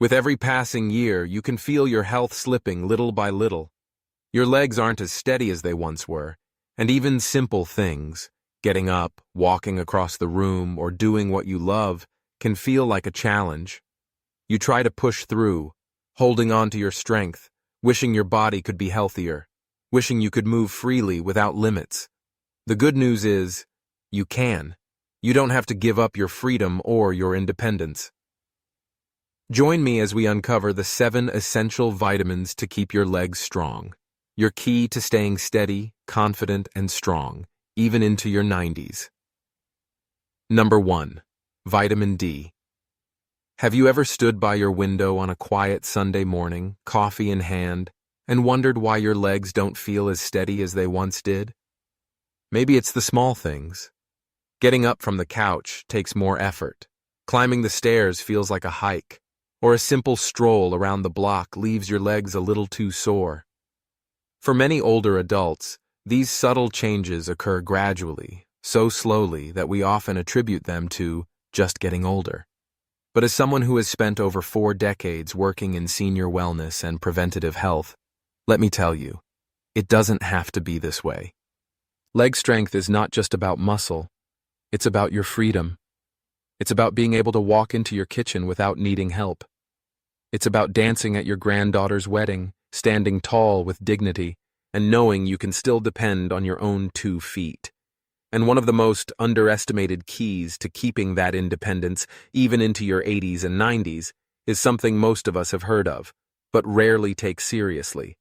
With every passing year, you can feel your health slipping little by little. Your legs aren't as steady as they once were, and even simple things, getting up, walking across the room, or doing what you love, can feel like a challenge. You try to push through, holding on to your strength, wishing your body could be healthier, wishing you could move freely without limits. The good news is, you can. You don't have to give up your freedom or your independence. Join me as we uncover the 7 essential vitamins to keep your legs strong. Your key to staying steady, confident, and strong, even into your 90s. Number 1. Vitamin D. Have you ever stood by your window on a quiet Sunday morning, coffee in hand, and wondered why your legs don't feel as steady as they once did? Maybe it's the small things. Getting up from the couch takes more effort. Climbing the stairs feels like a hike, or a simple stroll around the block leaves your legs a little too sore. For many older adults, these subtle changes occur gradually, so slowly that we often attribute them to just getting older. But as someone who has spent over 4 decades working in senior wellness and preventative health, let me tell you, it doesn't have to be this way. Leg strength is not just about muscle, it's about your freedom. It's about being able to walk into your kitchen without needing help. It's about dancing at your granddaughter's wedding, standing tall with dignity, and knowing you can still depend on your own 2 feet. And one of the most underestimated keys to keeping that independence, even into your 80s and 90s, is something most of us have heard of, but rarely take seriously: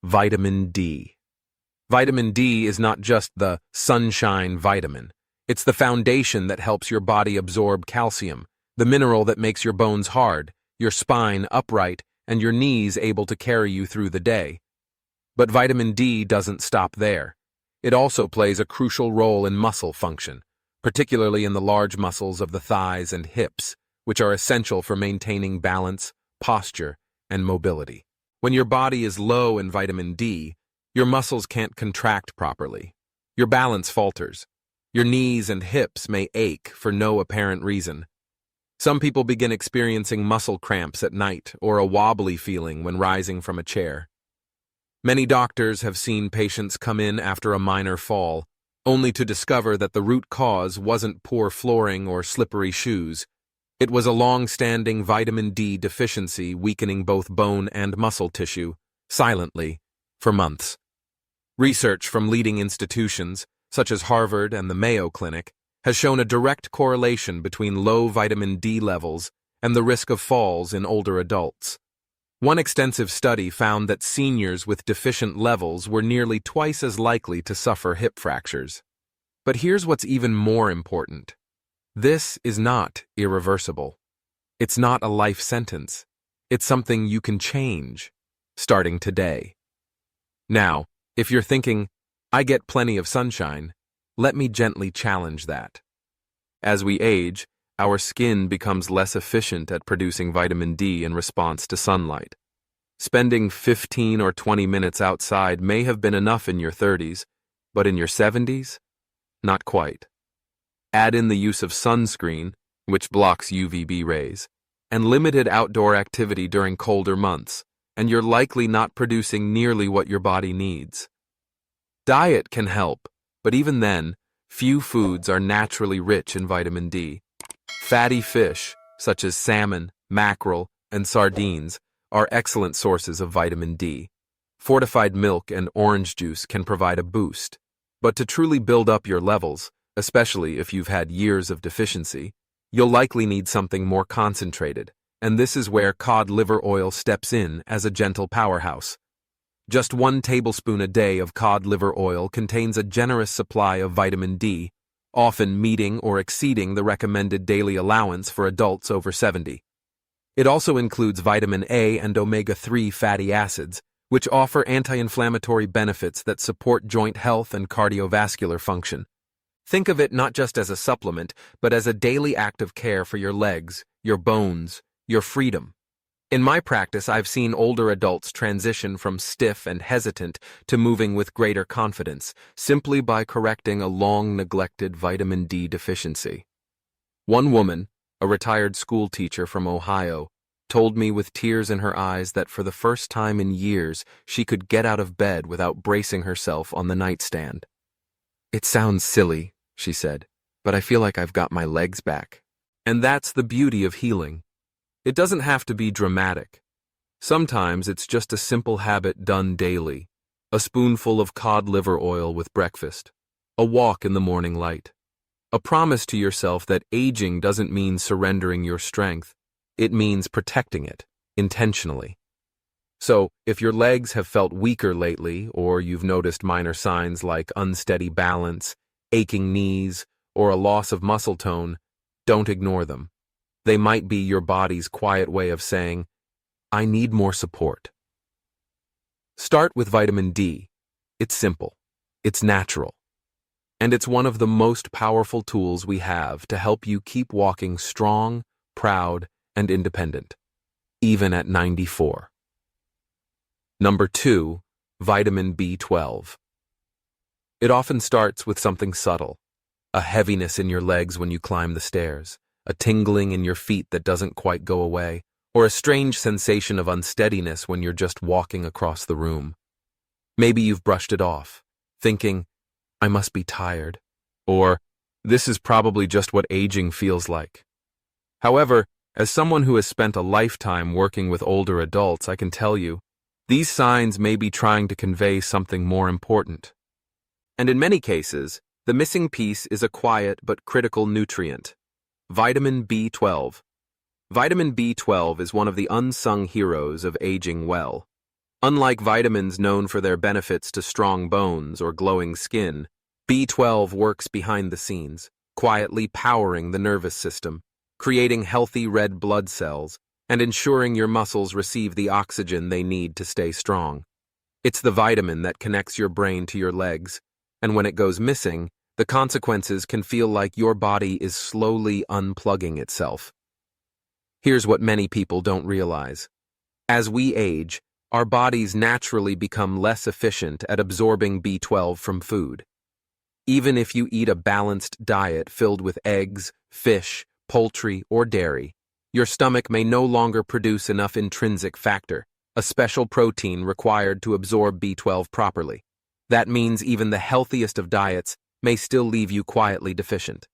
vitamin D. Vitamin D is not just the sunshine vitamin. It's the foundation that helps your body absorb calcium, the mineral that makes your bones hard, your spine upright, and your knees able to carry you through the day. But vitamin D doesn't stop there. It also plays a crucial role in muscle function, particularly in the large muscles of the thighs and hips, which are essential for maintaining balance, posture, and mobility. When your body is low in vitamin D, your muscles can't contract properly. Your balance falters. Your knees and hips may ache for no apparent reason. Some people begin experiencing muscle cramps at night or a wobbly feeling when rising from a chair. Many doctors have seen patients come in after a minor fall, only to discover that the root cause wasn't poor flooring or slippery shoes. It was a long-standing vitamin D deficiency weakening both bone and muscle tissue, silently, for months. Research from leading institutions, such as Harvard and the Mayo Clinic, has shown a direct correlation between low vitamin D levels and the risk of falls in older adults. One extensive study found that seniors with deficient levels were nearly twice as likely to suffer hip fractures. But here's what's even more important. This is not irreversible. It's not a life sentence. It's something you can change, starting today. Now, if you're thinking, I get plenty of sunshine, let me gently challenge that. As we age, our skin becomes less efficient at producing vitamin D in response to sunlight. Spending 15 or 20 minutes outside may have been enough in your 30s, but in your 70s? Not quite. Add in the use of sunscreen, which blocks UVB rays, and limited outdoor activity during colder months, and you're likely not producing nearly what your body needs. Diet can help, but even then, few foods are naturally rich in vitamin D. Fatty fish, such as salmon, mackerel, and sardines, are excellent sources of vitamin D. Fortified milk and orange juice can provide a boost. But to truly build up your levels, especially if you've had years of deficiency, you'll likely need something more concentrated, and this is where cod liver oil steps in as a gentle powerhouse. Just 1 tablespoon a day of cod liver oil contains a generous supply of vitamin D, often meeting or exceeding the recommended daily allowance for adults over 70. It also includes vitamin A and omega-3 fatty acids, which offer anti-inflammatory benefits that support joint health and cardiovascular function. Think of it not just as a supplement, but as a daily act of care for your legs, your bones, your freedom. In my practice, I've seen older adults transition from stiff and hesitant to moving with greater confidence, simply by correcting a long-neglected vitamin D deficiency. One woman, a retired school teacher from Ohio, told me with tears in her eyes that for the first time in years she could get out of bed without bracing herself on the nightstand. "It sounds silly," she said, "but I feel like I've got my legs back." And that's the beauty of healing. It doesn't have to be dramatic. Sometimes it's just a simple habit done daily. A spoonful of cod liver oil with breakfast. A walk in the morning light. A promise to yourself that aging doesn't mean surrendering your strength. It means protecting it, intentionally. So, if your legs have felt weaker lately, or you've noticed minor signs like unsteady balance, aching knees, or a loss of muscle tone, don't ignore them. They might be your body's quiet way of saying, "I need more support." Start with vitamin D. It's simple. It's natural. And it's one of the most powerful tools we have to help you keep walking strong, proud, and independent, even at 94. Number 2, vitamin B12. It often starts with something subtle, a heaviness in your legs when you climb the stairs, a tingling in your feet that doesn't quite go away, or a strange sensation of unsteadiness when you're just walking across the room. Maybe you've brushed it off, thinking, "I must be tired," or "This is probably just what aging feels like." However, as someone who has spent a lifetime working with older adults, I can tell you, these signs may be trying to convey something more important. And in many cases, the missing piece is a quiet but critical nutrient: vitamin B12. Vitamin B12 is one of the unsung heroes of aging well. Unlike vitamins known for their benefits to strong bones or glowing skin, B12 works behind the scenes, quietly powering the nervous system, creating healthy red blood cells, and ensuring your muscles receive the oxygen they need to stay strong. It's the vitamin that connects your brain to your legs, and when it goes missing, the consequences can feel like your body is slowly unplugging itself. Here's what many people don't realize. As we age, our bodies naturally become less efficient at absorbing B12 from food. Even if you eat a balanced diet filled with eggs, fish, poultry, or dairy, your stomach may no longer produce enough intrinsic factor, a special protein required to absorb B12 properly. That means even the healthiest of diets may still leave you quietly deficient.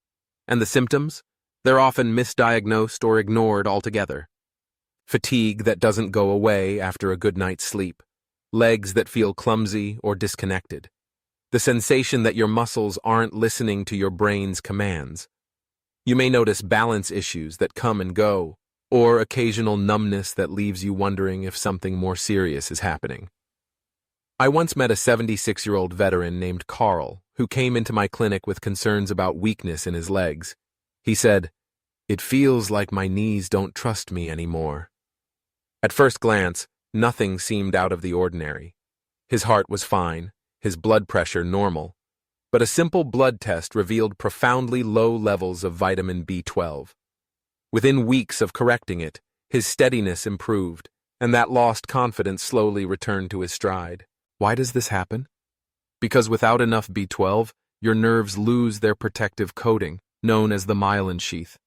And the symptoms? They're often misdiagnosed or ignored altogether. Fatigue that doesn't go away after a good night's sleep. Legs that feel clumsy or disconnected. The sensation that your muscles aren't listening to your brain's commands. You may notice balance issues that come and go, or occasional numbness that leaves you wondering if something more serious is happening. I once met a 76-year-old veteran named Carl who came into my clinic with concerns about weakness in his legs. He said, "It feels like my knees don't trust me anymore." At first glance, nothing seemed out of the ordinary. His heart was fine, his blood pressure normal, but a simple blood test revealed profoundly low levels of vitamin B12. Within weeks of correcting it, his steadiness improved, and that lost confidence slowly returned to his stride. Why does this happen? Because without enough B12, your nerves lose their protective coating, known as the myelin sheath.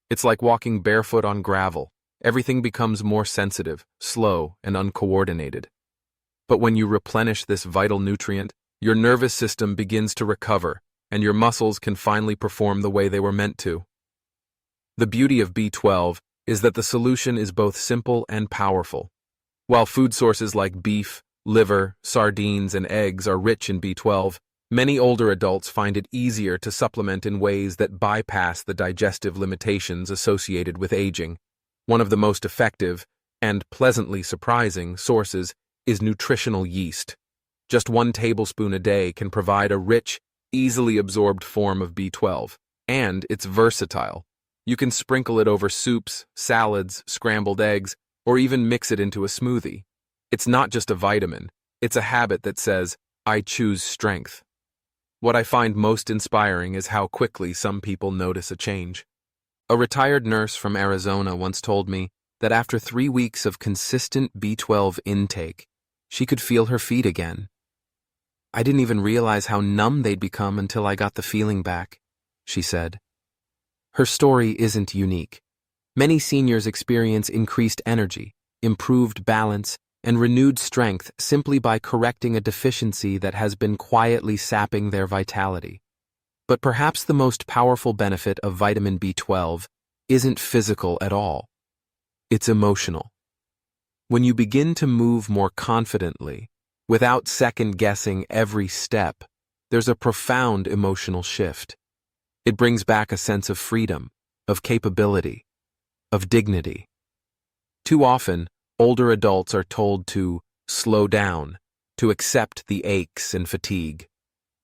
It's like walking barefoot on gravel. Everything becomes more sensitive, slow, and uncoordinated. But when you replenish this vital nutrient, your nervous system begins to recover, and your muscles can finally perform the way they were meant to. The beauty of B12 is that the solution is both simple and powerful. While food sources like beef, liver, sardines, and eggs are rich in B12, many older adults find it easier to supplement in ways that bypass the digestive limitations associated with aging. One of the most effective, and pleasantly surprising, sources is nutritional yeast. Just 1 tablespoon a day can provide a rich, easily absorbed form of B12, and it's versatile. You can sprinkle it over soups, salads, scrambled eggs, or even mix it into a smoothie. It's not just a vitamin, it's a habit that says, "I choose strength." What I find most inspiring is how quickly some people notice a change. A retired nurse from Arizona once told me that after 3 weeks of consistent B12 intake, she could feel her feet again. "I didn't even realize how numb they'd become until I got the feeling back," she said. Her story isn't unique. Many seniors experience increased energy, improved balance, and renewed strength simply by correcting a deficiency that has been quietly sapping their vitality. But perhaps the most powerful benefit of vitamin B12 isn't physical at all. It's emotional. When you begin to move more confidently, without second-guessing every step, there's a profound emotional shift. It brings back a sense of freedom, of capability, of dignity. Too often, older adults are told to slow down, to accept the aches and fatigue.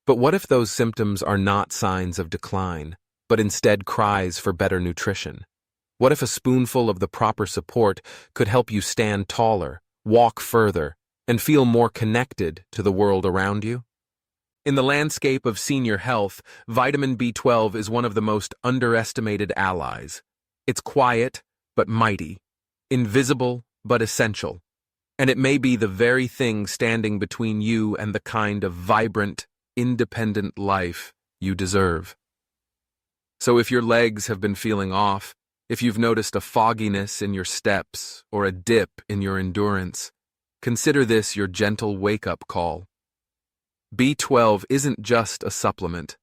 But what if those symptoms are not signs of decline, but instead cries for better nutrition? What if a spoonful of the proper support could help you stand taller, walk further, and feel more connected to the world around you? In the landscape of senior health, vitamin B12 is one of the most underestimated allies. It's quiet, but mighty, invisible, but essential, and it may be the very thing standing between you and the kind of vibrant, independent life you deserve. So if your legs have been feeling off, if you've noticed a fogginess in your steps or a dip in your endurance, consider this your gentle wake-up call. B12 isn't just a supplement.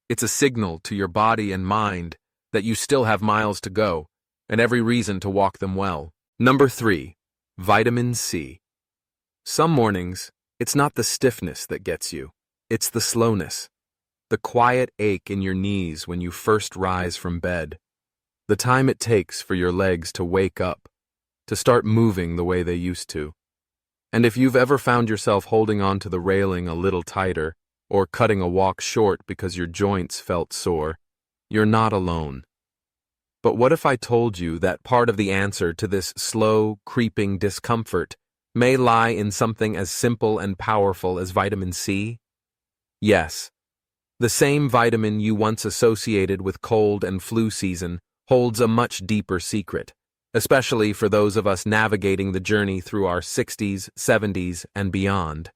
It's a signal to your body and mind that you still have miles to go and every reason to walk them well. Number 3, vitamin C. Some mornings, it's not the stiffness that gets you. It's the slowness, the quiet ache in your knees when you first rise from bed, the time it takes for your legs to wake up, to start moving the way they used to. And if you've ever found yourself holding on to the railing a little tighter, or cutting a walk short because your joints felt sore, you're not alone. But what if I told you that part of the answer to this slow, creeping discomfort may lie in something as simple and powerful as vitamin C? Yes, the same vitamin you once associated with cold and flu season holds a much deeper secret, especially for those of us navigating the journey through our 60s, 70s, and beyond.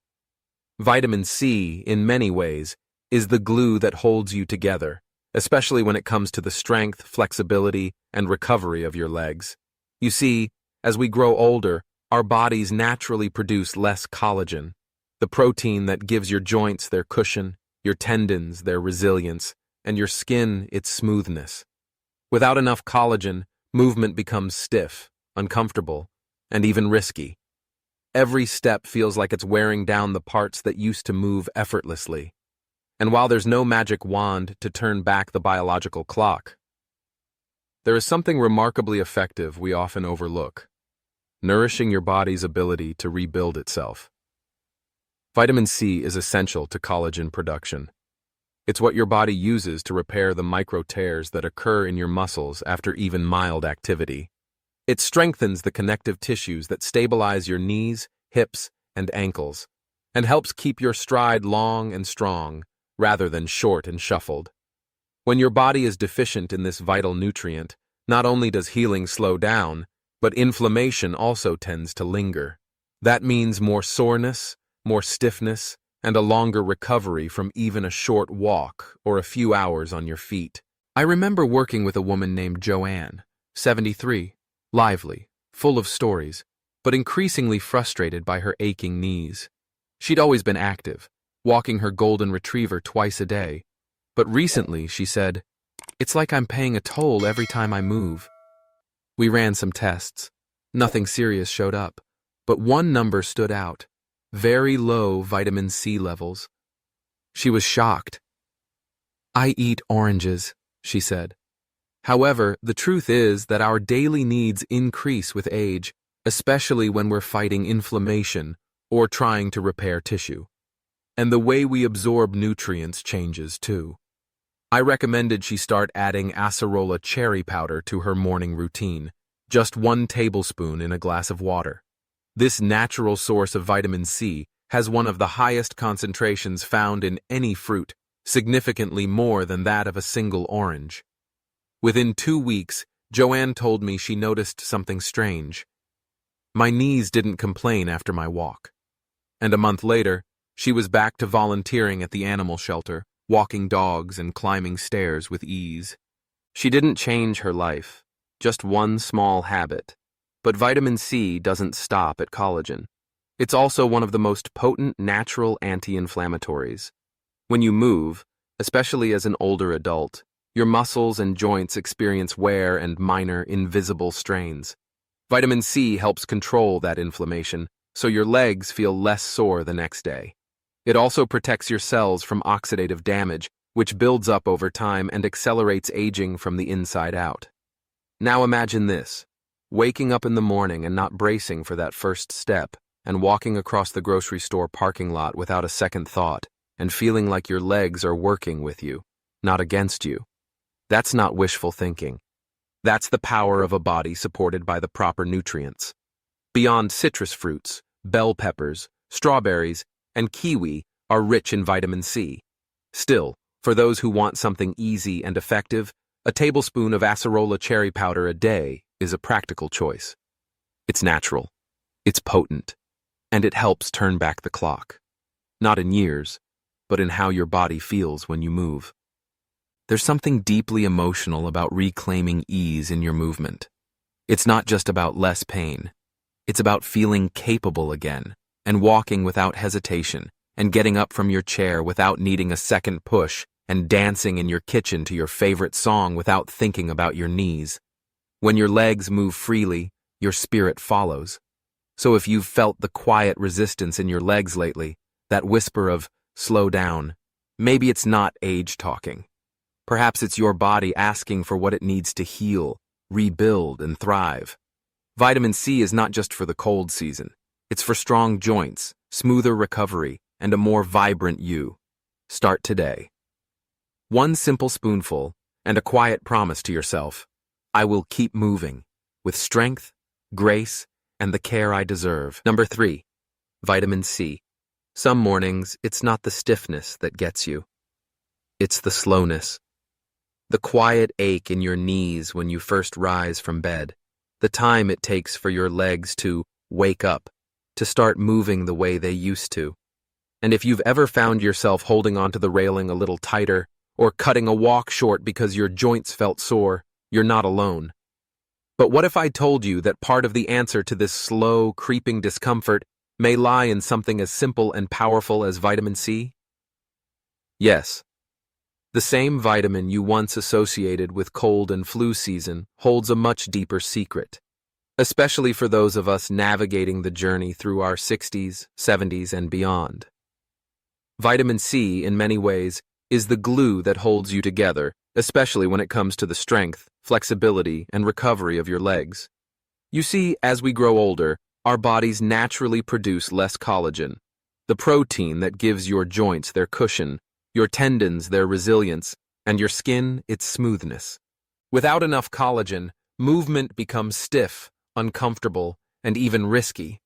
Vitamin C, in many ways, is the glue that holds you together, especially when it comes to the strength, flexibility, and recovery of your legs. You see, as we grow older, our bodies naturally produce less collagen, the protein that gives your joints their cushion, your tendons their resilience, and your skin its smoothness. Without enough collagen, movement becomes stiff, uncomfortable, and even risky. Every step feels like it's wearing down the parts that used to move effortlessly. And while there's no magic wand to turn back the biological clock, there is something remarkably effective we often overlook: nourishing your body's ability to rebuild itself. Vitamin C is essential to collagen production. It's what your body uses to repair the micro tears that occur in your muscles after even mild activity. It strengthens the connective tissues that stabilize your knees, hips, and ankles, and helps keep your stride long and strong, rather than short and shuffled. When your body is deficient in this vital nutrient, not only does healing slow down, but inflammation also tends to linger. That means more soreness, more stiffness, and a longer recovery from even a short walk or a few hours on your feet. I remember working with a woman named Joanne, 73, lively, full of stories, but increasingly frustrated by her aching knees. She'd always been active, walking her golden retriever twice a day, but recently, she said, "It's like I'm paying a toll every time I move." We ran some tests. Nothing serious showed up, but one number stood out: very low vitamin C levels. She was shocked. "I eat oranges," she said. However, the truth is that our daily needs increase with age, especially when we're fighting inflammation or trying to repair tissue. And the way we absorb nutrients changes too. I recommended she start adding acerola cherry powder to her morning routine, just 1 tablespoon in a glass of water. This natural source of vitamin C has one of the highest concentrations found in any fruit, significantly more than that of a single orange. Within 2 weeks, Joanne told me she noticed something strange. My knees didn't complain after my walk. And a month later, she was back to volunteering at the animal shelter, walking dogs and climbing stairs with ease. She didn't change her life, just one small habit. But vitamin C doesn't stop at collagen. It's also one of the most potent natural anti-inflammatories. When you move, especially as an older adult, your muscles and joints experience wear and minor invisible strains. Vitamin C helps control that inflammation, so your legs feel less sore the next day. It also protects your cells from oxidative damage, which builds up over time and accelerates aging from the inside out. Now imagine this: waking up in the morning and not bracing for that first step, and walking across the grocery store parking lot without a second thought, and feeling like your legs are working with you, not against you. That's not wishful thinking. That's the power of a body supported by the proper nutrients. Beyond citrus fruits, bell peppers, strawberries, and kiwi are rich in vitamin C. Still, for those who want something easy and effective, a tablespoon of acerola cherry powder a day is a practical choice. It's natural, it's potent, and it helps turn back the clock. Not in years, but in how your body feels when you move. There's something deeply emotional about reclaiming ease in your movement. It's not just about less pain. It's about feeling capable again, and walking without hesitation, and getting up from your chair without needing a second push, and dancing in your kitchen to your favorite song without thinking about your knees. When your legs move freely, your spirit follows. So if you've felt the quiet resistance in your legs lately, that whisper of, slow down, maybe it's not age talking. Perhaps it's your body asking for what it needs to heal, rebuild, and thrive. Vitamin C is not just for the cold season. It's for strong joints, smoother recovery, and a more vibrant you. Start today. One simple spoonful, and a quiet promise to yourself: I will keep moving, with strength, grace, and the care I deserve. Number 3, vitamin C. Some mornings, it's not the stiffness that gets you. It's the slowness. The quiet ache in your knees when you first rise from bed. The time it takes for your legs to wake up, to start moving the way they used to. And if you've ever found yourself holding onto the railing a little tighter, or cutting a walk short because your joints felt sore, you're not alone. But what if I told you that part of the answer to this slow, creeping discomfort may lie in something as simple and powerful as vitamin C? Yes. The same vitamin you once associated with cold and flu season holds a much deeper secret, especially for those of us navigating the journey through our 60s, 70s, and beyond. Vitamin C, in many ways, is the glue that holds you together, especially when it comes to the strength, flexibility, and recovery of your legs. You see, as we grow older, our bodies naturally produce less collagen, the protein that gives your joints their cushion, your tendons their resilience, and your skin its smoothness. Without enough collagen, movement becomes stiff, uncomfortable, and even risky.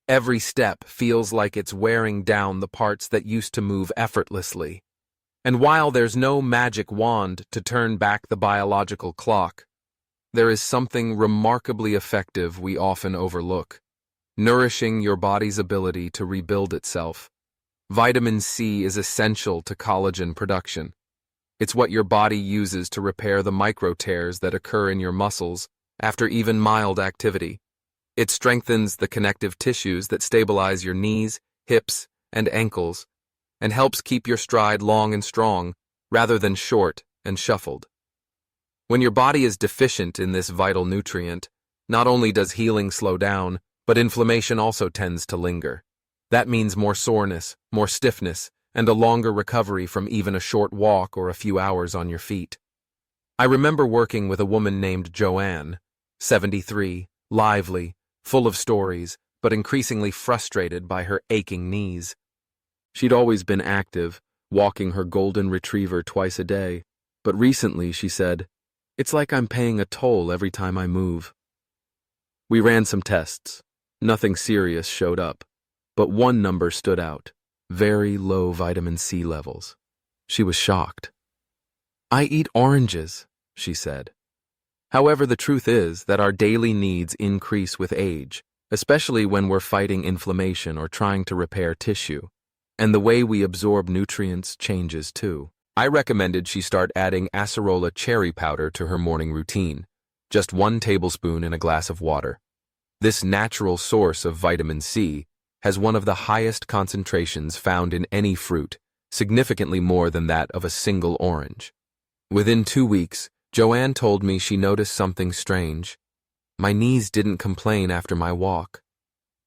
Every step feels like it's wearing down the parts that used to move effortlessly. And while there's no magic wand to turn back the biological clock, there is something remarkably effective we often overlook: nourishing your body's ability to rebuild itself. Vitamin C is essential to collagen production. It's what your body uses to repair the micro tears that occur in your muscles after even mild activity. It strengthens the connective tissues that stabilize your knees, hips, and ankles, and helps keep your stride long and strong, rather than short and shuffled. When your body is deficient in this vital nutrient, not only does healing slow down, but inflammation also tends to linger. That means more soreness, more stiffness, and a longer recovery from even a short walk or a few hours on your feet. I remember working with a woman named Joanne, 73, lively, full of stories, but increasingly frustrated by her aching knees. She'd always been active, walking her golden retriever twice a day, but recently, she said, "It's like I'm paying a toll every time I move." We ran some tests. Nothing serious showed up, but one number stood out: very low vitamin C levels. She was shocked. "I eat oranges," she said. However, the truth is that our daily needs increase with age, especially when we're fighting inflammation or trying to repair tissue. And the way we absorb nutrients changes too. I recommended she start adding acerola cherry powder to her morning routine. just 1 tablespoon in a glass of water. This natural source of vitamin C has one of the highest concentrations found in any fruit, significantly more than that of a single orange. Within 2 weeks, Joanne told me she noticed something strange. My knees didn't complain after my walk.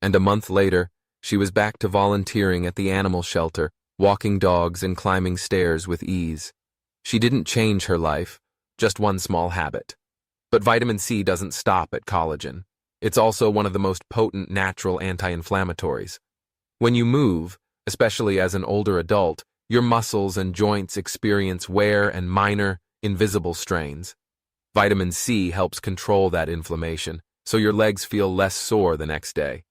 And a month later, she was back to volunteering at the animal shelter, walking dogs and climbing stairs with ease. She didn't change her life, just one small habit. But vitamin C doesn't stop at collagen. It's also one of the most potent natural anti-inflammatories. When you move, especially as an older adult, your muscles and joints experience wear and minor, invisible strains. Vitamin C helps control that inflammation, so your legs feel less sore the next day.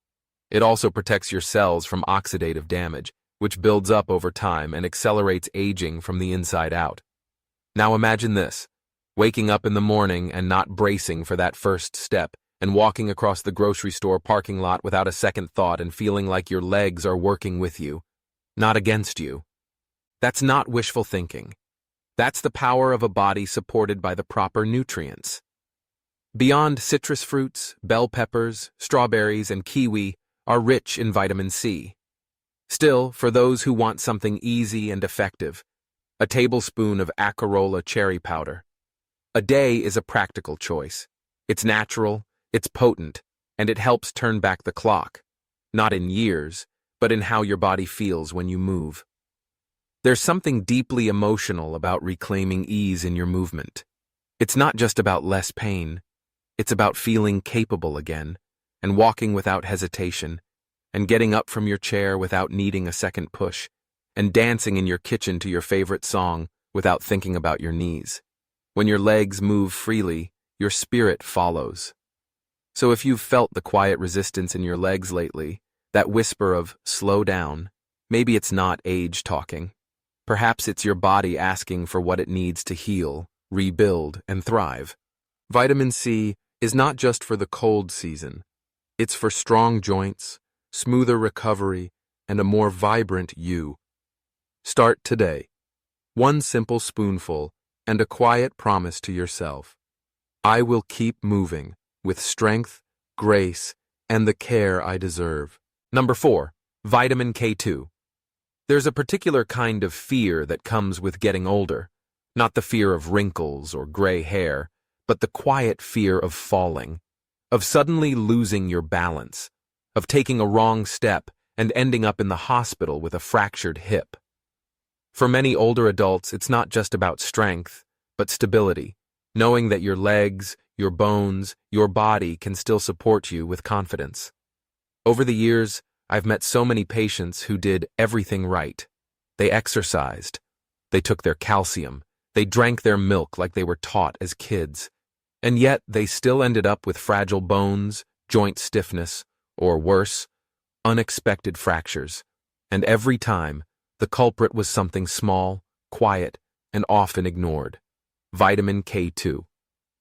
It also protects your cells from oxidative damage, which builds up over time and accelerates aging from the inside out. Now imagine this, waking up in the morning and not bracing for that first step, and walking across the grocery store parking lot without a second thought and feeling like your legs are working with you, not against you. That's not wishful thinking. That's the power of a body supported by the proper nutrients. Beyond citrus fruits, bell peppers, strawberries, and kiwi are rich in vitamin C. Still, for those who want something easy and effective, a tablespoon of acerola cherry powder a day is a practical choice. It's natural, it's potent, and it helps turn back the clock, not in years, but in how your body feels when you move. There's something deeply emotional about reclaiming ease in your movement. It's not just about less pain, it's about feeling capable again, and walking without hesitation, and getting up from your chair without needing a second push, and dancing in your kitchen to your favorite song without thinking about your knees. When your legs move freely, your spirit follows. So if you've felt the quiet resistance in your legs lately, that whisper of slow down, maybe it's not age talking. Perhaps it's your body asking for what it needs to heal, rebuild, and thrive. Vitamin C is not just for the cold season. It's for strong joints, smoother recovery, and a more vibrant you. Start today. One simple spoonful and a quiet promise to yourself. I will keep moving with strength, grace, and the care I deserve. Number 4, vitamin K2. There's a particular kind of fear that comes with getting older. Not the fear of wrinkles or gray hair, but the quiet fear of falling, of suddenly losing your balance, of taking a wrong step and ending up in the hospital with a fractured hip. For many older adults, it's not just about strength, but stability, knowing that your legs, your bones, your body can still support you with confidence. Over the years, I've met so many patients who did everything right. They exercised, they took their calcium, they drank their milk like they were taught as kids, and yet they still ended up with fragile bones, joint stiffness, or worse, unexpected fractures. And every time, the culprit was something small, quiet, and often ignored. Vitamin K2.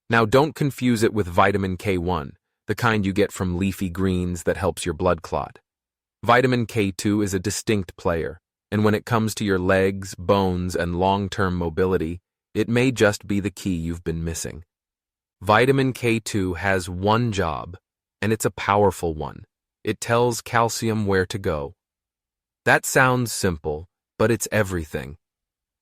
Now don't confuse it with vitamin K1, the kind you get from leafy greens that helps your blood clot. Vitamin K2 is a distinct player, and when it comes to your legs, bones, and long-term mobility, it may just be the key you've been missing. Vitamin K2 has one job, and it's a powerful one. It tells calcium where to go. That sounds simple, but it's everything.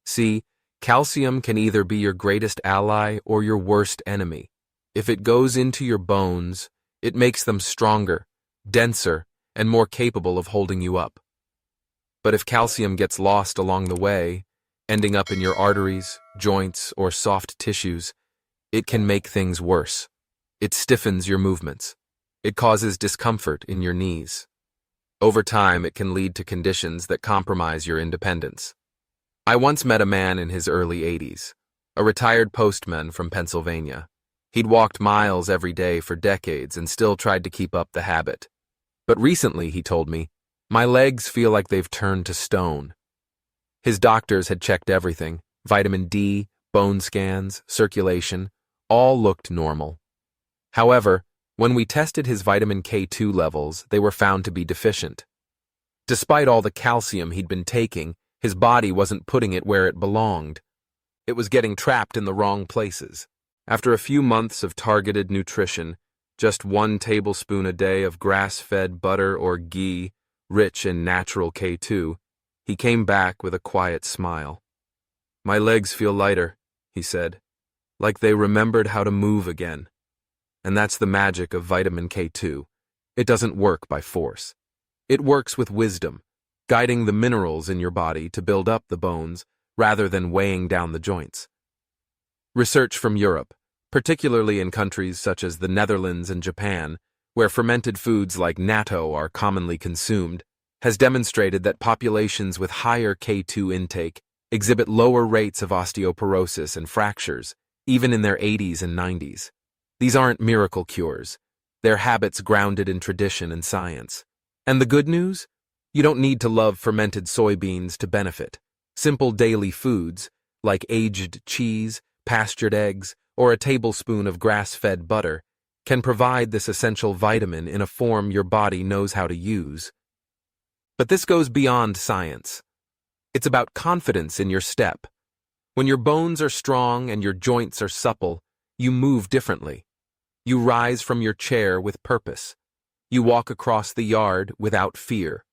See, calcium can either be your greatest ally or your worst enemy. If it goes into your bones, it makes them stronger, denser, and more capable of holding you up. But if calcium gets lost along the way, ending up in your arteries, joints, or soft tissues, it can make things worse. It stiffens your movements. It causes discomfort in your knees. Over time, it can lead to conditions that compromise your independence. I once met a man in his early 80s, a retired postman from Pennsylvania. He'd walked miles every day for decades and still tried to keep up the habit. But recently, he told me, my legs feel like they've turned to stone. His doctors had checked everything, vitamin D, bone scans, circulation, all looked normal. However, when we tested his vitamin K2 levels, they were found to be deficient. Despite all the calcium he'd been taking, his body wasn't putting it where it belonged. It was getting trapped in the wrong places. After a few months of targeted nutrition, just 1 tablespoon a day of grass-fed butter or ghee, rich in natural K2, he came back with a quiet smile. "My legs feel lighter," he said, "like they remembered how to move again." And that's the magic of vitamin K2. It doesn't work by force. It works with wisdom, guiding the minerals in your body to build up the bones rather than weighing down the joints. Research from Europe, particularly in countries such as the Netherlands and Japan, where fermented foods like natto are commonly consumed, has demonstrated that populations with higher K2 intake exhibit lower rates of osteoporosis and fractures, even in their 80s and 90s. These aren't miracle cures. They're habits grounded in tradition and science. And the good news? You don't need to love fermented soybeans to benefit. Simple daily foods, like aged cheese, pastured eggs, or a tablespoon of grass-fed butter, can provide this essential vitamin in a form your body knows how to use. But this goes beyond science. It's about confidence in your step. When your bones are strong and your joints are supple, you move differently. You rise from your chair with purpose. You walk across the yard without fear.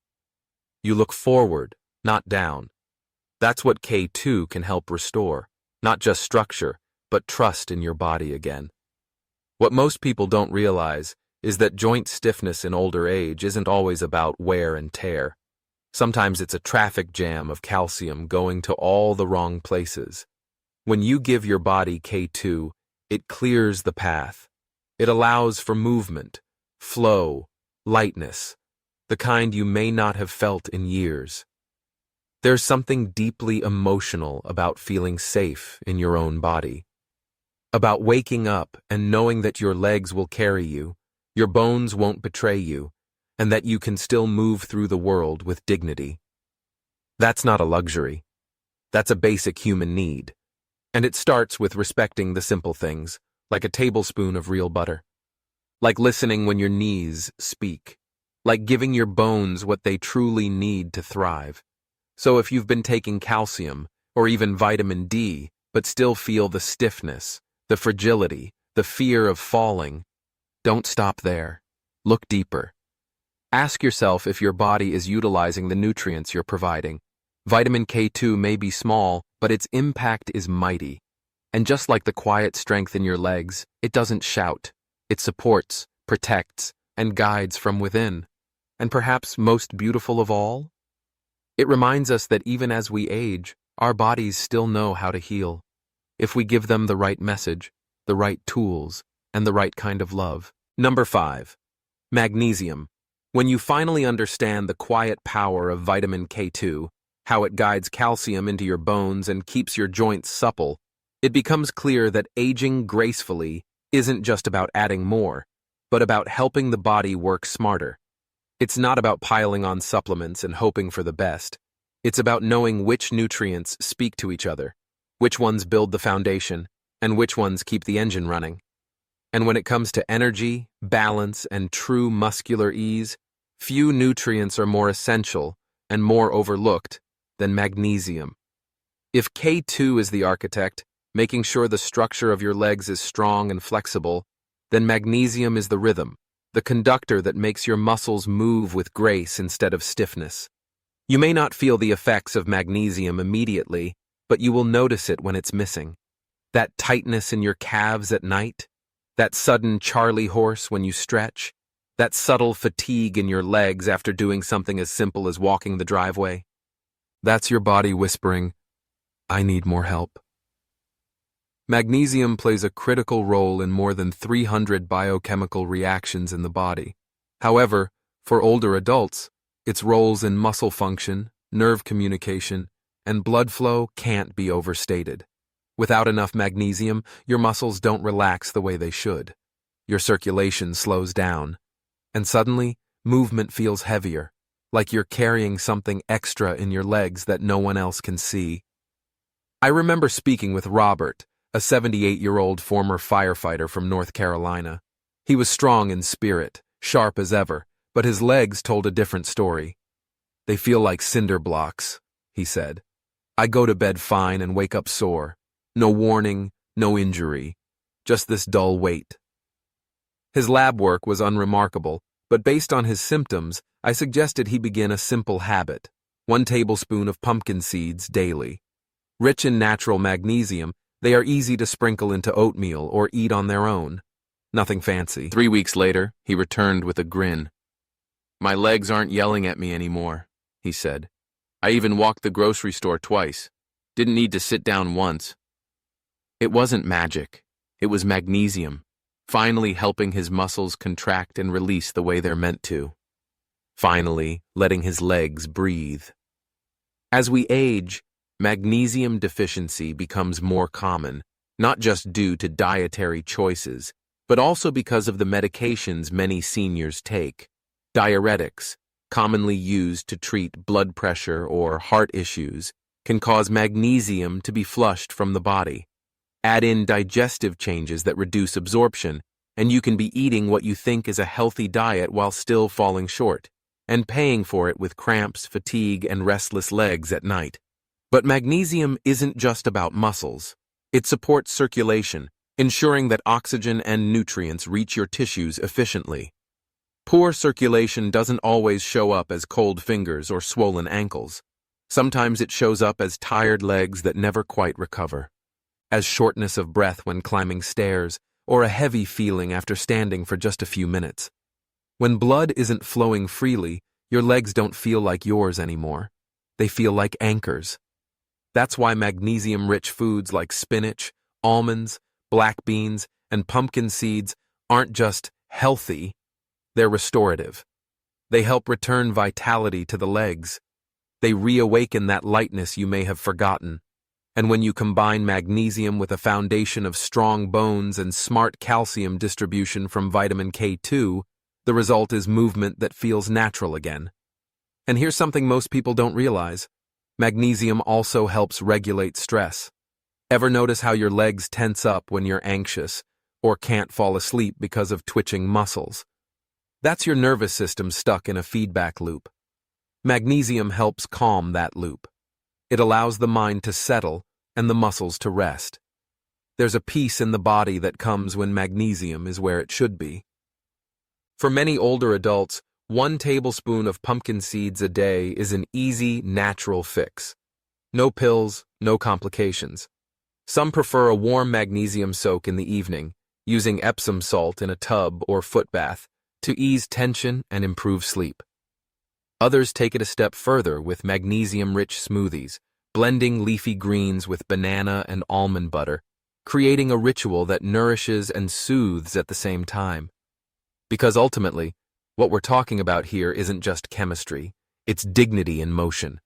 You look forward, not down. That's what K2 can help restore, not just structure, but trust in your body again. What most people don't realize is that joint stiffness in older age isn't always about wear and tear. Sometimes it's a traffic jam of calcium going to all the wrong places. When you give your body K2, it clears the path. It allows for movement, flow, lightness, the kind you may not have felt in years. There's something deeply emotional about feeling safe in your own body. About waking up and knowing that your legs will carry you, your bones won't betray you, and that you can still move through the world with dignity. That's not a luxury. That's a basic human need. And it starts with respecting the simple things, like a tablespoon of real butter. Like listening when your knees speak. Like giving your bones what they truly need to thrive. So if you've been taking calcium, or even vitamin D, but still feel the stiffness, the fragility, the fear of falling, don't stop there. Look deeper. Ask yourself if your body is utilizing the nutrients you're providing. Vitamin K2 may be small, but its impact is mighty. And just like the quiet strength in your legs, it doesn't shout. It supports, protects, and guides from within. And perhaps most beautiful of all, it reminds us that even as we age, our bodies still know how to heal, if we give them the right message, the right tools, and the right kind of love. Number 5. Magnesium. When you finally understand the quiet power of vitamin K2, how it guides calcium into your bones and keeps your joints supple, it becomes clear that aging gracefully isn't just about adding more, but about helping the body work smarter. It's not about piling on supplements and hoping for the best. It's about knowing which nutrients speak to each other, which ones build the foundation, and which ones keep the engine running. And when it comes to energy, balance, and true muscular ease, few nutrients are more essential and more overlooked than magnesium. If K2 is the architect, making sure the structure of your legs is strong and flexible, then magnesium is the rhythm, the conductor that makes your muscles move with grace instead of stiffness. You may not feel the effects of magnesium immediately, but you will notice it when it's missing. That tightness in your calves at night, that sudden Charlie horse when you stretch, that subtle fatigue in your legs after doing something as simple as walking the driveway. That's your body whispering, "I need more help." Magnesium plays a critical role in more than 300 biochemical reactions in the body. However, for older adults, its roles in muscle function, nerve communication, and blood flow can't be overstated. Without enough magnesium, your muscles don't relax the way they should. Your circulation slows down, and suddenly, movement feels heavier, like you're carrying something extra in your legs that no one else can see. I remember speaking with Robert, a 78-year-old former firefighter from North Carolina. He was strong in spirit, sharp as ever, but his legs told a different story. "They feel like cinder blocks," he said. "I go to bed fine and wake up sore. No warning, no injury. just this dull weight. His lab work was unremarkable, but based on his symptoms, I suggested he begin a simple habit: 1 tablespoon of pumpkin seeds daily. Rich in natural magnesium, they are easy to sprinkle into oatmeal or eat on their own. Nothing fancy. 3 weeks later, he returned with a grin. "My legs aren't yelling at me anymore," he said. "I even walked the grocery store twice. Didn't need to sit down once." It wasn't magic. It was magnesium, finally helping his muscles contract and release the way they're meant to. Finally, letting his legs breathe. As we age, magnesium deficiency becomes more common, not just due to dietary choices, but also because of the medications many seniors take. Diuretics, commonly used to treat blood pressure or heart issues, can cause magnesium to be flushed from the body. Add in digestive changes that reduce absorption, and you can be eating what you think is a healthy diet while still falling short, and paying for it with cramps, fatigue, and restless legs at night. But magnesium isn't just about muscles. It supports circulation, ensuring that oxygen and nutrients reach your tissues efficiently. Poor circulation doesn't always show up as cold fingers or swollen ankles. Sometimes it shows up as tired legs that never quite recover, as shortness of breath when climbing stairs, or a heavy feeling after standing for just a few minutes. When blood isn't flowing freely, your legs don't feel like yours anymore. They feel like anchors. That's why magnesium-rich foods like spinach, almonds, black beans, and pumpkin seeds aren't just healthy, they're restorative. They help return vitality to the legs. They reawaken that lightness you may have forgotten. And when you combine magnesium with a foundation of strong bones and smart calcium distribution from vitamin K2, the result is movement that feels natural again. And here's something most people don't realize. Magnesium also helps regulate stress. Ever notice how your legs tense up when you're anxious or can't fall asleep because of twitching muscles? That's your nervous system stuck in a feedback loop. Magnesium helps calm that loop. It allows the mind to settle and the muscles to rest. There's a peace in the body that comes when magnesium is where it should be. For many older adults, 1 tablespoon of pumpkin seeds a day is an easy, natural fix. No pills, no complications. Some prefer a warm magnesium soak in the evening, using Epsom salt in a tub or foot bath to ease tension and improve sleep. Others take it a step further with magnesium-rich smoothies, blending leafy greens with banana and almond butter, creating a ritual that nourishes and soothes at the same time. Because ultimately, what we're talking about here isn't just chemistry, it's dignity in motion.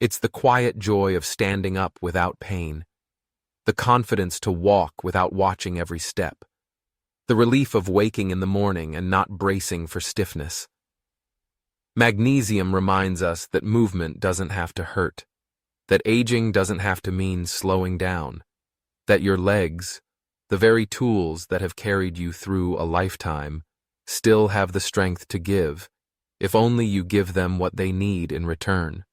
It's the quiet joy of standing up without pain, the confidence to walk without watching every step, the relief of waking in the morning and not bracing for stiffness. Magnesium reminds us that movement doesn't have to hurt, that aging doesn't have to mean slowing down, that your legs, the very tools that have carried you through a lifetime, still have the strength to give, if only you give them what they need in return.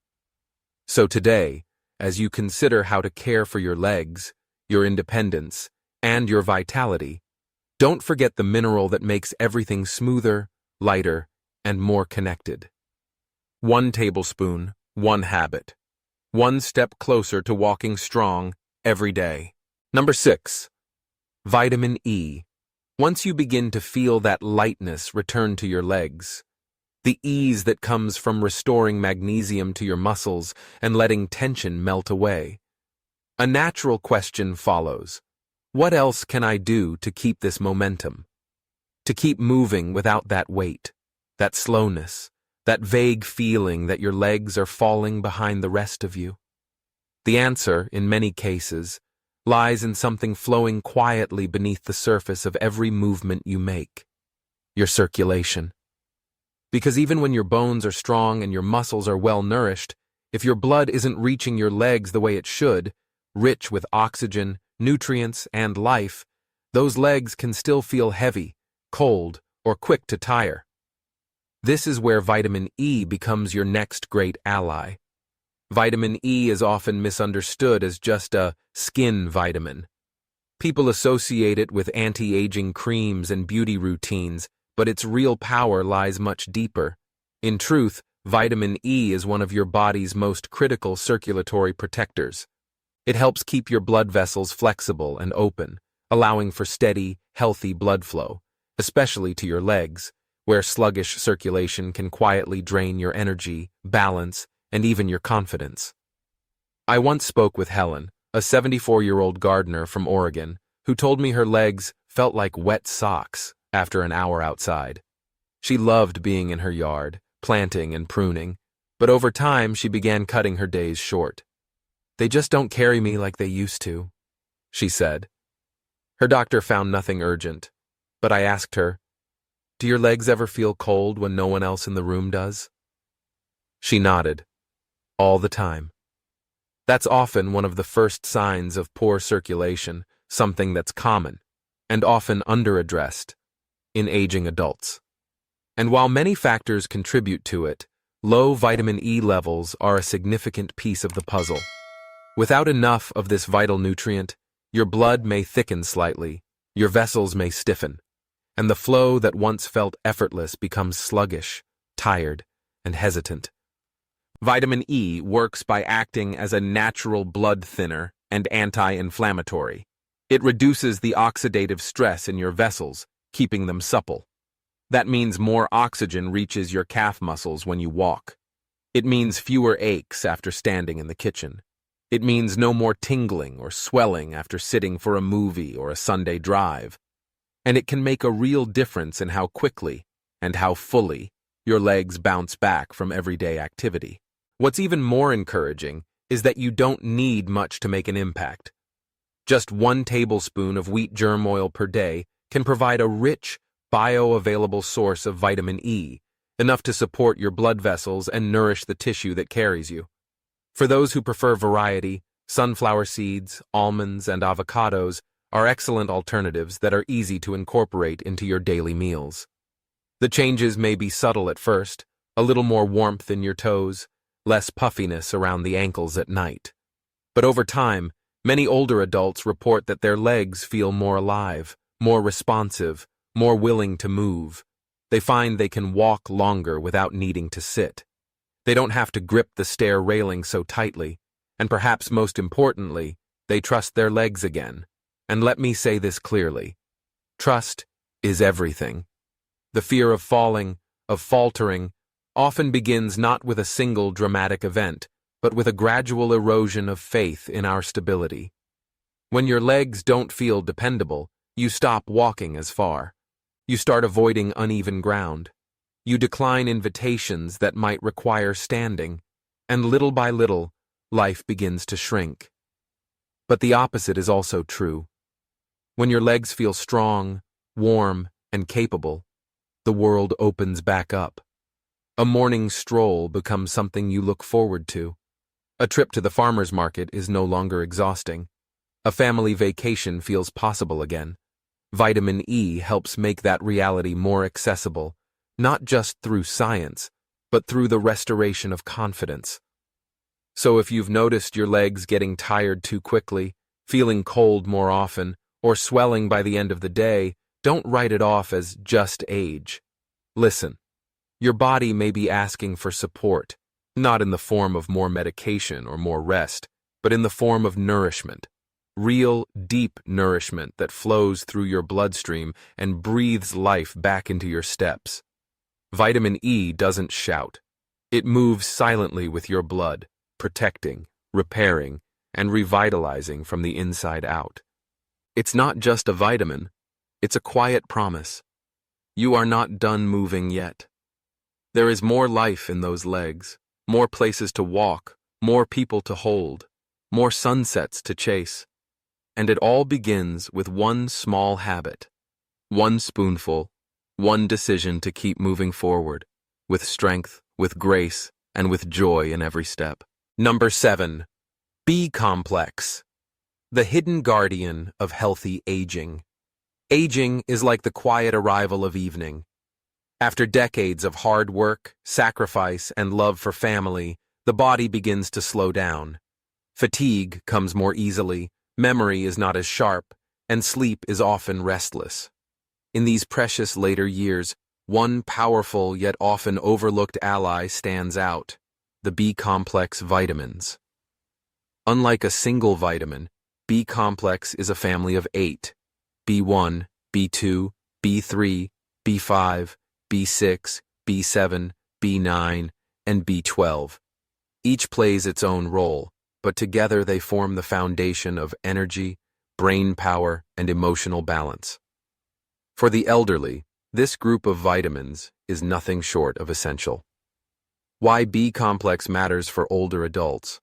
So today, as you consider how to care for your legs, your independence, and your vitality, don't forget the mineral that makes everything smoother, lighter, and more connected. 1 tablespoon, 1 habit. 1 step closer to walking strong every day. Number 6. Vitamin E. Once you begin to feel that lightness return to your legs, the ease that comes from restoring magnesium to your muscles and letting tension melt away, a natural question follows. What else can I do to keep this momentum? To keep moving without that weight, that slowness, that vague feeling that your legs are falling behind the rest of you? The answer, in many cases, lies in something flowing quietly beneath the surface of every movement you make: your circulation. Because even when your bones are strong and your muscles are well nourished, if your blood isn't reaching your legs the way it should, rich with oxygen, nutrients, and life, those legs can still feel heavy, cold, or quick to tire. This is where vitamin E becomes your next great ally. Vitamin E is often misunderstood as just a skin vitamin. People associate it with anti-aging creams and beauty routines, but its real power lies much deeper. In truth, vitamin E is one of your body's most critical circulatory protectors. It helps keep your blood vessels flexible and open, allowing for steady, healthy blood flow, especially to your legs, where sluggish circulation can quietly drain your energy, balance, and even your confidence. I once spoke with Helen, a 74-year-old gardener from Oregon, who told me her legs felt like wet socks after an hour outside. She loved being in her yard, planting and pruning, but over time she began cutting her days short. "They just don't carry me like they used to," she said. Her doctor found nothing urgent, but I asked her, "Do your legs ever feel cold when no one else in the room does?" She nodded. "All the time." That's often one of the first signs of poor circulation, something that's common, and often underaddressed, in aging adults. And while many factors contribute to it, low vitamin E levels are a significant piece of the puzzle. Without enough of this vital nutrient, your blood may thicken slightly, your vessels may stiffen, and the flow that once felt effortless becomes sluggish, tired, and hesitant. Vitamin E works by acting as a natural blood thinner and anti-inflammatory. It reduces the oxidative stress in your vessels, keeping them supple. That means more oxygen reaches your calf muscles when you walk. It means fewer aches after standing in the kitchen. It means no more tingling or swelling after sitting for a movie or a Sunday drive. And it can make a real difference in how quickly and how fully your legs bounce back from everyday activity. What's even more encouraging is that you don't need much to make an impact. Just 1 tablespoon of wheat germ oil per day can provide a rich, bioavailable source of vitamin E, enough to support your blood vessels and nourish the tissue that carries you. For those who prefer variety, sunflower seeds, almonds, and avocados are excellent alternatives that are easy to incorporate into your daily meals. The changes may be subtle at first, a little more warmth in your toes, less puffiness around the ankles at night. But over time, many older adults report that their legs feel more alive, more responsive, more willing to move. They find they can walk longer without needing to sit. They don't have to grip the stair railing so tightly, and perhaps most importantly, they trust their legs again. And let me say this clearly. Trust is everything. The fear of falling, of faltering, often begins not with a single dramatic event, but with a gradual erosion of faith in our stability. When your legs don't feel dependable, you stop walking as far. You start avoiding uneven ground. You decline invitations that might require standing, and little by little, life begins to shrink. But the opposite is also true. When your legs feel strong, warm, and capable, the world opens back up. A morning stroll becomes something you look forward to. A trip to the farmer's market is no longer exhausting. A family vacation feels possible again. Vitamin E helps make that reality more accessible, not just through science, but through the restoration of confidence. So if you've noticed your legs getting tired too quickly, feeling cold more often, or swelling by the end of the day, don't write it off as just age. Listen, your body may be asking for support, not in the form of more medication or more rest, but in the form of nourishment. Real, deep nourishment that flows through your bloodstream and breathes life back into your steps. Vitamin E doesn't shout. It moves silently with your blood, protecting, repairing, and revitalizing from the inside out. It's not just a vitamin, it's a quiet promise. You are not done moving yet. There is more life in those legs, more places to walk, more people to hold, more sunsets to chase. And it all begins with one small habit, one spoonful, one decision to keep moving forward, with strength, with grace, and with joy in every step. Number 7. B complex. The hidden guardian of healthy aging. Aging is like the quiet arrival of evening. After decades of hard work, sacrifice, and love for family, the body begins to slow down. Fatigue comes more easily, memory is not as sharp, and sleep is often restless. In these precious later years, one powerful yet often overlooked ally stands out: the B-complex vitamins. Unlike a single vitamin, B-complex is a family of 8: B1, B2, B3, B5, B6, B7, B9, and B12. Each plays its own role, but together they form the foundation of energy, brain power, and emotional balance. For the elderly, this group of vitamins is nothing short of essential. Why B-complex matters for older adults.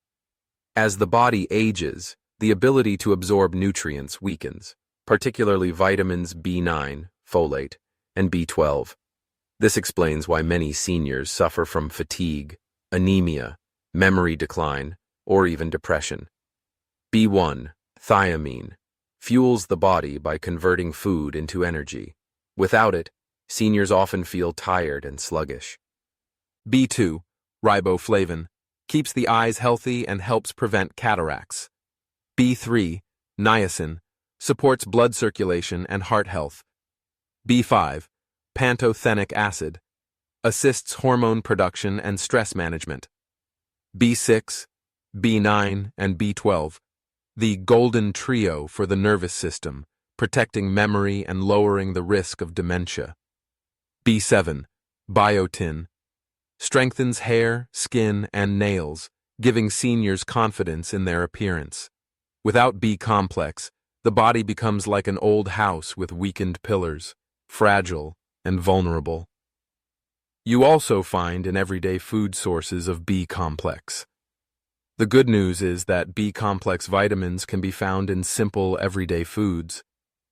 As the body ages, the ability to absorb nutrients weakens, particularly vitamins B9, folate, and B12. This explains why many seniors suffer from fatigue, anemia, memory decline, or even depression. B1, thiamine, fuels the body by converting food into energy. Without it, seniors often feel tired and sluggish. B2, riboflavin, keeps the eyes healthy and helps prevent cataracts. B3, niacin, supports blood circulation and heart health. B5, pantothenic acid, assists hormone production and stress management. B6, B9, and B12, the golden trio for the nervous system, protecting memory and lowering the risk of dementia. B7, biotin, strengthens hair, skin, and nails, giving seniors confidence in their appearance. Without B-complex, the body becomes like an old house with weakened pillars, fragile and vulnerable. You also find in everyday food sources of B-complex. The good news is that B-complex vitamins can be found in simple, everyday foods.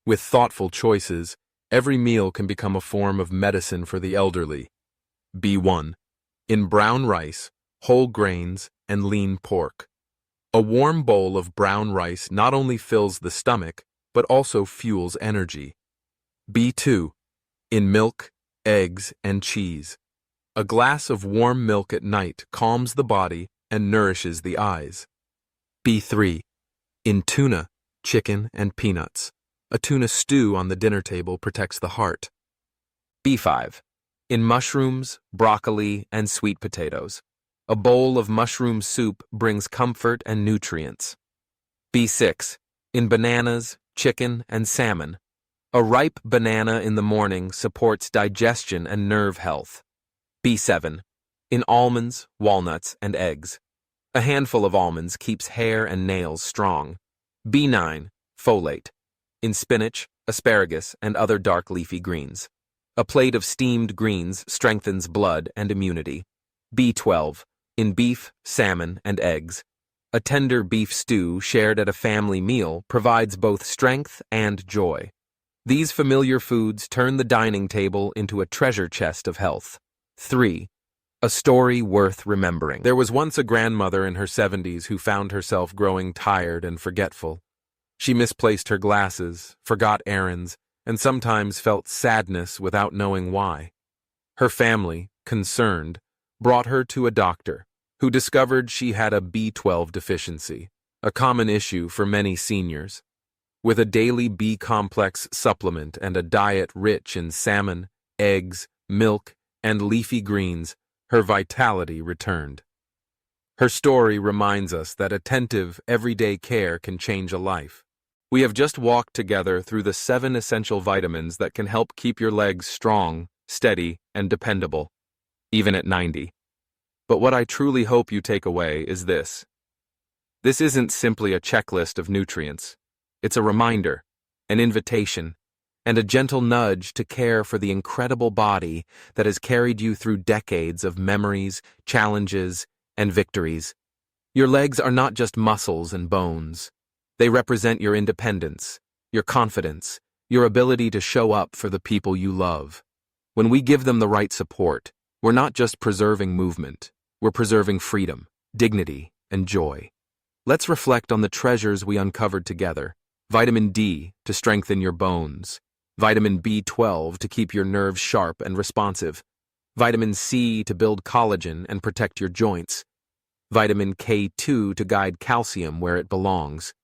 With thoughtful choices, every meal can become a form of medicine for the elderly. B1, in brown rice, whole grains, and lean pork. A warm bowl of brown rice not only fills the stomach, but also fuels energy. B2, in milk, eggs, and cheese. A glass of warm milk at night calms the body and nourishes the eyes. B3, in tuna, chicken, and peanuts. A tuna stew on the dinner table protects the heart. B5, in mushrooms, broccoli, and sweet potatoes. A bowl of mushroom soup brings comfort and nutrients. B6, in bananas, chicken, and salmon. A ripe banana in the morning supports digestion and nerve health. B7, in almonds, walnuts, and eggs. A handful of almonds keeps hair and nails strong. B9, folate, in spinach, asparagus, and other dark leafy greens. A plate of steamed greens strengthens blood and immunity. B12, in beef, salmon, and eggs. A tender beef stew shared at a family meal provides both strength and joy. These familiar foods turn the dining table into a treasure chest of health. 3. A story worth remembering. There was once a grandmother in her 70s who found herself growing tired and forgetful. She misplaced her glasses, forgot errands, and sometimes felt sadness without knowing why. Her family, concerned, brought her to a doctor, who discovered she had a B12 deficiency, a common issue for many seniors. With a daily B-complex supplement and a diet rich in salmon, eggs, milk, and leafy greens, her vitality returned. Her story reminds us that attentive, everyday care can change a life. We have just walked together through the 7 essential vitamins that can help keep your legs strong, steady, and dependable, even at 90. But what I truly hope you take away is this. This isn't simply a checklist of nutrients. It's a reminder, an invitation, and a gentle nudge to care for the incredible body that has carried you through decades of memories, challenges, and victories. Your legs are not just muscles and bones. They represent your independence, your confidence, your ability to show up for the people you love. When we give them the right support, we're not just preserving movement, we're preserving freedom, dignity, and joy. Let's reflect on the treasures we uncovered together. Vitamin D to strengthen your bones. Vitamin B12 to keep your nerves sharp and responsive. Vitamin C to build collagen and protect your joints. Vitamin K2 to guide calcium where it belongs.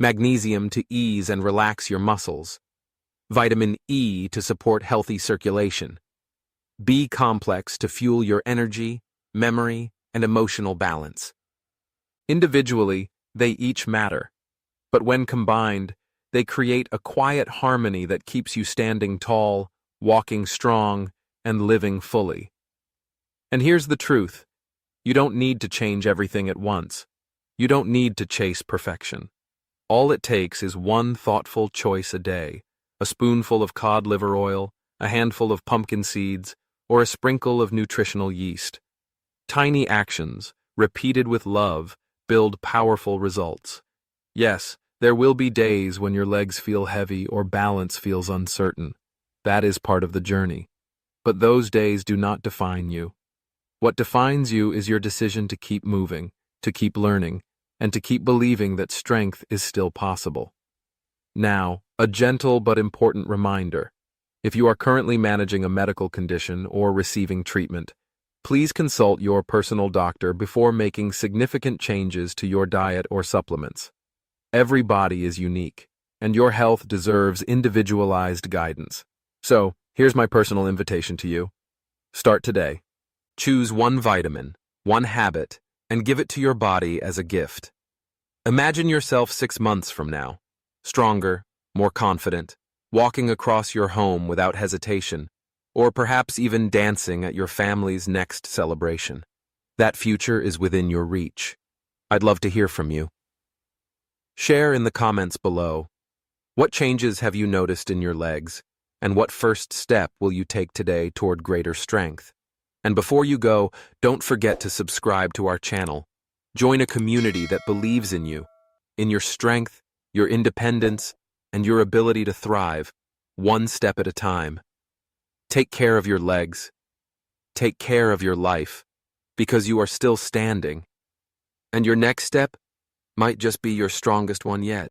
Magnesium to ease and relax your muscles, Vitamin E to support healthy circulation, B complex to fuel your energy, memory, and emotional balance. Individually, they each matter, but when combined, they create a quiet harmony that keeps you standing tall, walking strong, and living fully. And here's the truth. You don't need to change everything at once. You don't need to chase perfection. All it takes is one thoughtful choice a day, a spoonful of cod liver oil, a handful of pumpkin seeds, or a sprinkle of nutritional yeast. Tiny actions, repeated with love, build powerful results. Yes, there will be days when your legs feel heavy or balance feels uncertain. That is part of the journey. But those days do not define you. What defines you is your decision to keep moving, to keep learning, and to keep believing that strength is still possible. Now, a gentle but important reminder. If you are currently managing a medical condition or receiving treatment, please consult your personal doctor before making significant changes to your diet or supplements. Every body is unique, and your health deserves individualized guidance. So, here's my personal invitation to you. Start today. Choose one vitamin, one habit, and give it to your body as a gift. Imagine yourself 6 months from now, stronger, more confident, walking across your home without hesitation, or perhaps even dancing at your family's next celebration. That future is within your reach. I'd love to hear from you. Share in the comments below. What changes have you noticed in your legs, and what first step will you take today toward greater strength? And before you go, don't forget to subscribe to our channel. Join a community that believes in you, in your strength, your independence, and your ability to thrive, one step at a time. Take care of your legs. Take care of your life, because you are still standing. And your next step might just be your strongest one yet.